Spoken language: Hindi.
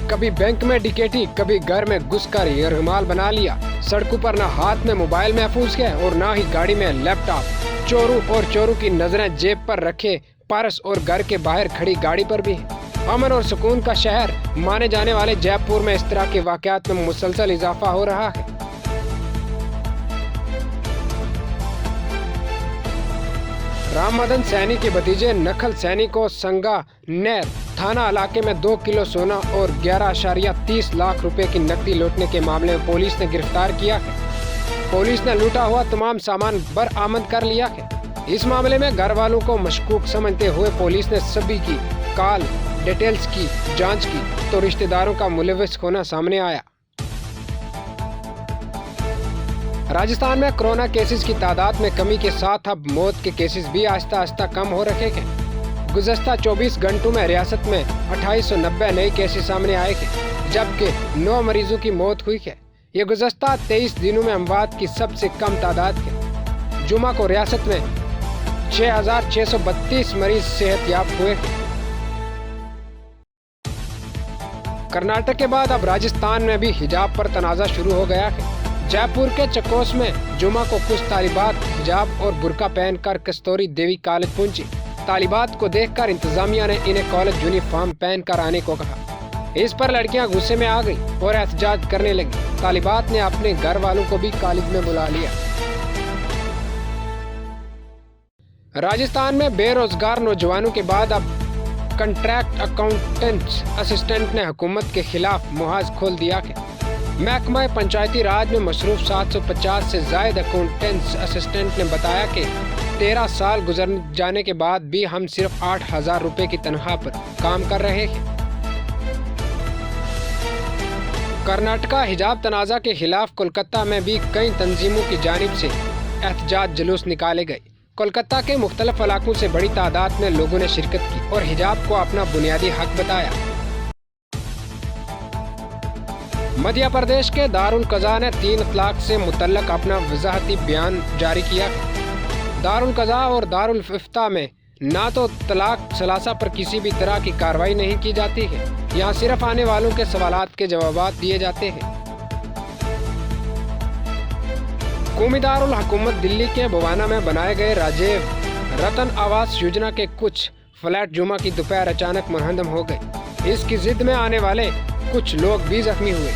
कभी बैंक में डकैती, कभी घर में घुसकर यरगमाल बना लिया। सड़कों पर न हाथ में मोबाइल महफूज है और न ही गाड़ी में लैपटॉप। चोरों की नजरें जेब पर रखे पर्स और घर के बाहर खड़ी गाड़ी पर भी है। अमन और सुकून का शहर माने जाने वाले जयपुर में इस तरह के वाकयात में मुसलसल इजाफा हो रहा है। राम मदन सैनी के भतीजे नखल सैनी को संगा नहर थाना इलाके में 2 किलो सोना और 11.30 लाख रुपए की नकदी लूटने के मामले में पुलिस ने गिरफ्तार किया है। पुलिस ने लूटा हुआ तमाम सामान बरामद कर लिया है। इस मामले में घर वालों को मशकूक समझते हुए पुलिस ने सभी की कॉल डिटेल्स की जांच की तो रिश्तेदारों का मुलविस होना सामने आया। राजस्थान में कोरोना केसेस की तादाद में कमी के साथ अब मौत के केसेस भी आहिस्ता आहिस्ता कम हो रहे हैं। गुज़श्ता 24 घंटों में रियासत में 2890 नए केसेस सामने आए हैं, जबकि 9 मरीजों की मौत हुई है। ये गुज़श्ता 23 दिनों में अमवात की सबसे कम तादाद है। जुमा को रियासत में 6632 मरीज सेहतयाब हुए। कर्नाटक के बाद अब राजस्थान में भी हिजाब पर तनाज़ा शुरू हो गया है। जयपुर के चकोस में जुमा को कुछ तालिबात हिजाब और बुर्का पहनकर कस्तूरी देवी कॉलेज पहुंची। तालिबात को देखकर इंतजामिया ने इन्हें कॉलेज यूनिफॉर्म पहनकर आने को कहा। इस पर लड़कियां गुस्से में आ गई और एहतजाज करने लगी। तालिबात ने अपने घर वालों को भी कॉलेज में बुला लिया। राजस्थान में बेरोजगार नौजवानों के बाद अब कंट्रैक्ट अकाउंटेंट असिस्टेंट ने हुकूमत के खिलाफ मुहाज खोल दिया है। महकमा पंचायती राज में मसरूफ 750 से जायद अकाउंटेंट्स असिस्टेंट ने बताया कि 13 साल गुजर जाने के बाद भी हम सिर्फ 8,000 रुपए की तनख्वाह पर काम कर रहे हैं। कर्नाटका हिजाब तनाज़ा के खिलाफ कोलकाता में भी कई तंजीमों की जानिब से एहतजाज जुलूस निकाले गए। कोलकाता के मुख्तलिफ इलाकों से बड़ी तादाद में लोगों ने शिरकत की और हिजाब को अपना बुनियादी हक बताया। मध्य प्रदेश के दारुल कज़ा ने 3 तलाक से मुतल्लक अपना वजाहती बयान जारी किया। दारुल कज़ा और दारुल इफ्ता में ना तो तलाक सलासा पर किसी भी तरह की कार्रवाई नहीं की जाती है, यहाँ सिर्फ आने वालों के सवालात के जवाब दिए जाते हैं। कौमी दारुल हुकूमत दिल्ली के बवाना में बनाए गए राजीव रतन आवास योजना के कुछ फ्लैट जुमा की दोपहर अचानक मुनहदम हो गए। इसकी जिद में आने वाले कुछ लोग भी जख्मी हुए।